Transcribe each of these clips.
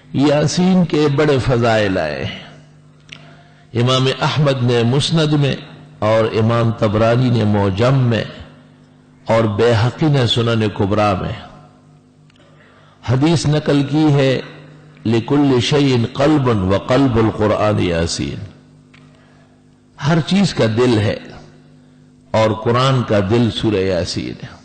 یاسین کے بڑے فضائل آئے ہیں۔ امام احمد نے مسند میں اور امام طبرانی نے معجم میں اور بیہقی نے سنن کبریٰ میں حدیث نقل کی ہے، لِكُلِّ شَيْءٍ قَلْبٌ وَقَلْبُ الْقُرْآنِ یاسین۔ ہر چیز کا دل ہے اور قرآن کا دل سورہ یاسین ہے۔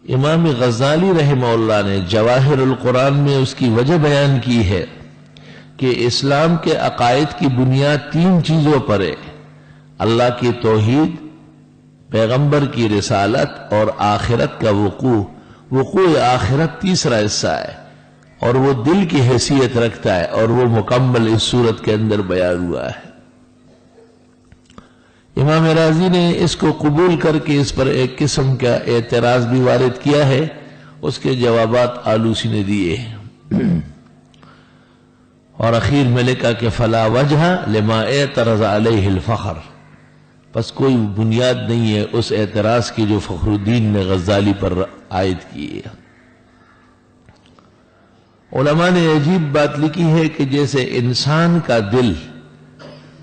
امام غزالی رحمہ اللہ نے جواہر القرآن میں اس کی وجہ بیان کی ہے کہ اسلام کے عقائد کی بنیاد 3 چیزوں پر ہے: اللہ کی توحید، پیغمبر کی رسالت اور آخرت کا وقوع آخرت تیسرا حصہ ہے، اور وہ دل کی حیثیت رکھتا ہے، اور وہ مکمل اس صورت کے اندر بیان ہوا ہے۔ امام رازی نے اس کو قبول کر کے اس پر ایک قسم کا اعتراض بھی وارد کیا ہے، اس کے جوابات آلوسی نے دیے ہیں، اور اخیر میں لکھا کہ فلا وجہ لما اعترض علیہ الفخر، پس کوئی بنیاد نہیں ہے اس اعتراض کی جو فخر الدین نے غزالی پر عائد کی ہے۔ علماء نے عجیب بات لکھی ہے کہ جیسے انسان کا دل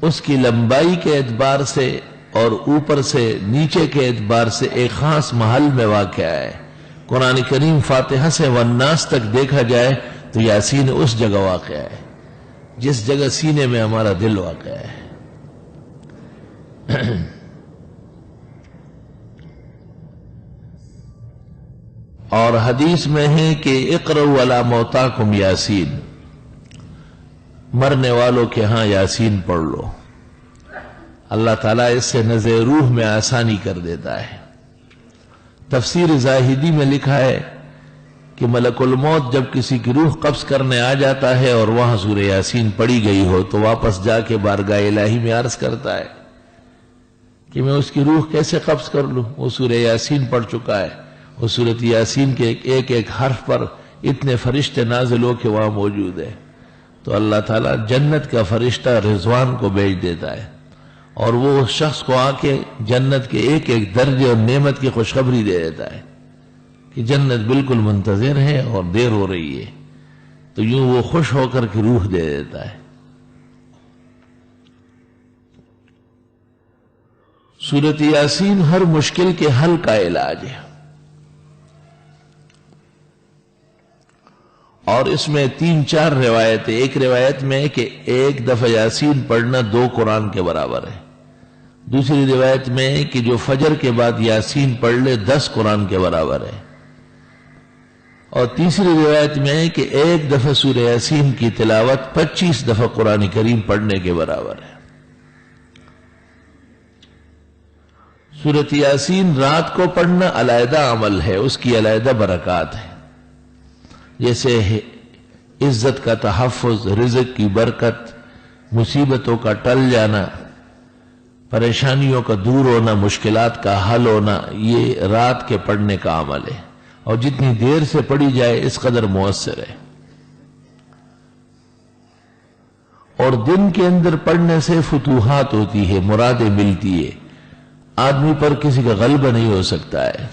اس کی لمبائی کے اعتبار سے اور اوپر سے نیچے کے اعتبار سے ایک خاص محل میں واقع ہے، قرآن کریم فاتحہ سے والناس تک دیکھا جائے تو یاسین اس جگہ واقع ہے جس جگہ سینے میں ہمارا دل واقع ہے۔ اور حدیث میں ہے کہ اقرؤوا علی موتاکم یاسین، مرنے والوں کے ہاں یاسین پڑھ لو، اللہ تعالیٰ اس سے نزع روح میں آسانی کر دیتا ہے۔ تفسیر زاہدی میں لکھا ہے کہ ملک الموت جب کسی کی روح قبض کرنے آ جاتا ہے اور وہاں سورہ یاسین پڑھی گئی ہو تو واپس جا کے بارگاہ الہی میں عرض کرتا ہے کہ میں اس کی روح کیسے قبض کر لوں، وہ سورہ یاسین پڑھ چکا ہے۔ وہ سورۃ یاسین کے ایک ایک حرف پر اتنے فرشتے نازل ہو کے وہاں موجود ہے، تو اللہ تعالیٰ جنت کا فرشتہ رضوان کو بھیج دیتا ہے، اور وہ اس شخص کو آ کے جنت کے ایک ایک درجے اور نعمت کی خوشخبری دے دیتا ہے کہ جنت بالکل منتظر ہے اور دیر ہو رہی ہے، تو یوں وہ خوش ہو کر کے روح دے دیتا ہے۔ سورۃ یاسین ہر مشکل کے حل کا علاج ہے، اور اس میں 3-4 روایتیں، ایک روایت میں کہ ایک دفعہ یاسین پڑھنا 2 قرآن کے برابر ہے، دوسری روایت میں کہ جو فجر کے بعد یاسین پڑھ لے 10 قرآن کے برابر ہے، اور تیسری روایت میں کہ ایک دفعہ سورہ یاسین کی تلاوت 25 دفعہ قرآن کریم پڑھنے کے برابر ہے۔ سورۃ یاسین رات کو پڑھنا علیحدہ عمل ہے، اس کی علیحدہ برکات ہے، جیسے عزت کا تحفظ، رزق کی برکت، مصیبتوں کا ٹل جانا، پریشانیوں کا دور ہونا، مشکلات کا حل ہونا، یہ رات کے پڑھنے کا عمل ہے، اور جتنی دیر سے پڑھی جائے اس قدر مؤثر ہے۔ اور دن کے اندر پڑھنے سے فتوحات ہوتی ہے، مرادیں ملتی ہے، آدمی پر کسی کا غلبہ نہیں ہو سکتا ہے۔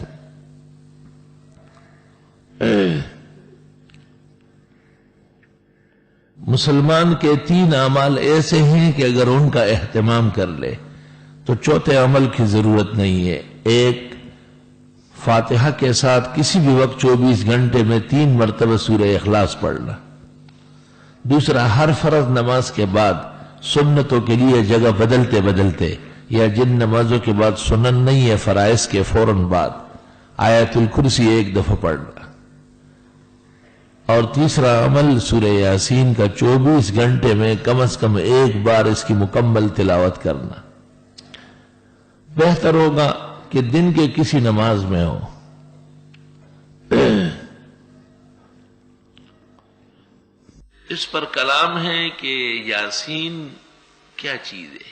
مسلمان کے 3 اعمال ایسے ہیں کہ اگر ان کا اہتمام کر لے تو چوتھے عمل کی ضرورت نہیں ہے۔ ایک، فاتحہ کے ساتھ کسی بھی وقت 24 گھنٹے میں 3 مرتبہ سورہ اخلاص پڑھنا۔ دوسرا، ہر فرض نماز کے بعد سنتوں کے لیے جگہ بدلتے بدلتے، یا جن نمازوں کے بعد سنن نہیں ہے فرائض کے فوراً بعد، آیت الکرسی 1 دفعہ پڑھنا۔ اور تیسرا عمل سورہ یاسین کا 24 گھنٹے میں کم از کم 1 بار اس کی مکمل تلاوت کرنا۔ بہتر ہوگا کہ دن کے کسی نماز میں ہو۔ اس پر کلام ہے کہ یاسین کیا چیز ہے،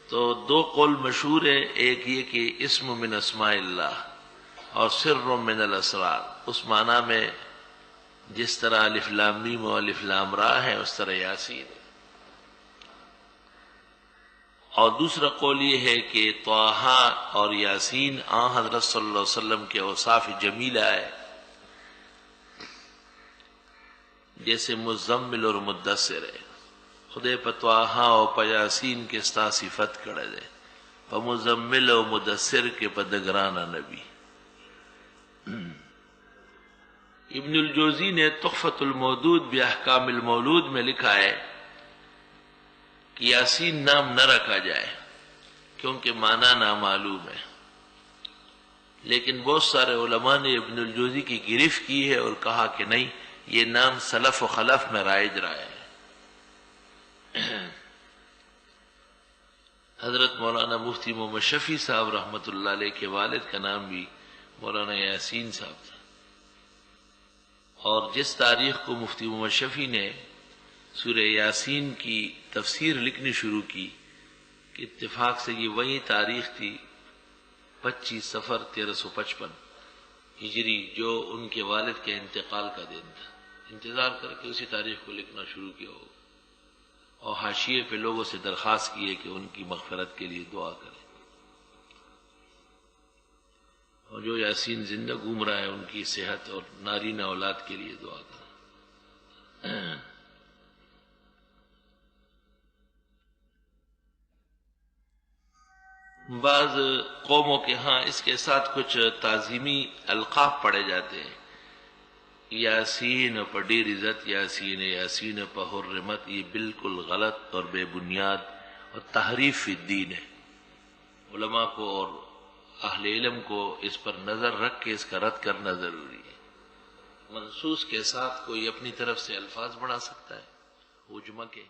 تو 2 قول مشہور ہے، ایک یہ کہ اسم من اسماء اللہ اور سر من الاسرار، اس معنی میں جس طرح الف لام میم و الف لام را ہے اس طرح یاسین ہے۔ اور دوسرا قول یہ ہے کہ طٰہٰ اور یاسین حضرت صلی اللہ علیہ وسلم کے اوصاف جمیلہ ہے، جیسے مزمل اور مدثر ہے. خدای پتواہا او پیاسین کے ستا صفت کڑے دے پا مزمل او مدثر کے پا دگرانا نبی. ابن الجوزی نے تحفۃ المودود باحکام المولود میں لکھا ہے کہ یاسین نام نہ رکھا جائے کیونکہ معنی نامعلوم ہے، لیکن بہت سارے علماء نے ابن الجوزی کی گرفت کی ہے اور کہا کہ نہیں، یہ نام سلف و خلف میں رائج رہا ہے. حضرت مولانا مفتی محمد شفیع صاحب رحمۃ اللہ علیہ کے والد کا نام بھی مولانا یاسین صاحب تھا، اور جس تاریخ کو مفتی محمد شفیع نے سورہ یاسین کی تفسیر لکھنی شروع کی کہ اتفاق سے یہ وہی تاریخ تھی 25 صفر 1355 ہجری، جو ان کے والد کے انتقال کا دن تھا. انتظار کر کے اسی تاریخ کو لکھنا شروع کیا ہو، اور حاشیے پہ لوگوں سے درخواست کی ہے کہ ان کی مغفرت کے لیے دعا کریں، اور جو یاسین زندہ گھوم رہا ہے ان کی صحت اور نارینہ اولاد کے لیے دعا کریں. بعض قوموں کے ہاں اس کے ساتھ کچھ تعظیمی القاب پڑے جاتے ہیں. یاسین پر ڈیر عزت، یاسین یاسین پر حرمت، یہ بالکل غلط اور بے بنیاد اور تحریف فی الدین ہے. علماء کو اور اہل علم کو اس پر نظر رکھ کے اس کا رد کرنا ضروری ہے. منصوص کے ساتھ کوئی اپنی طرف سے الفاظ بڑھا سکتا ہے، عجمہ کے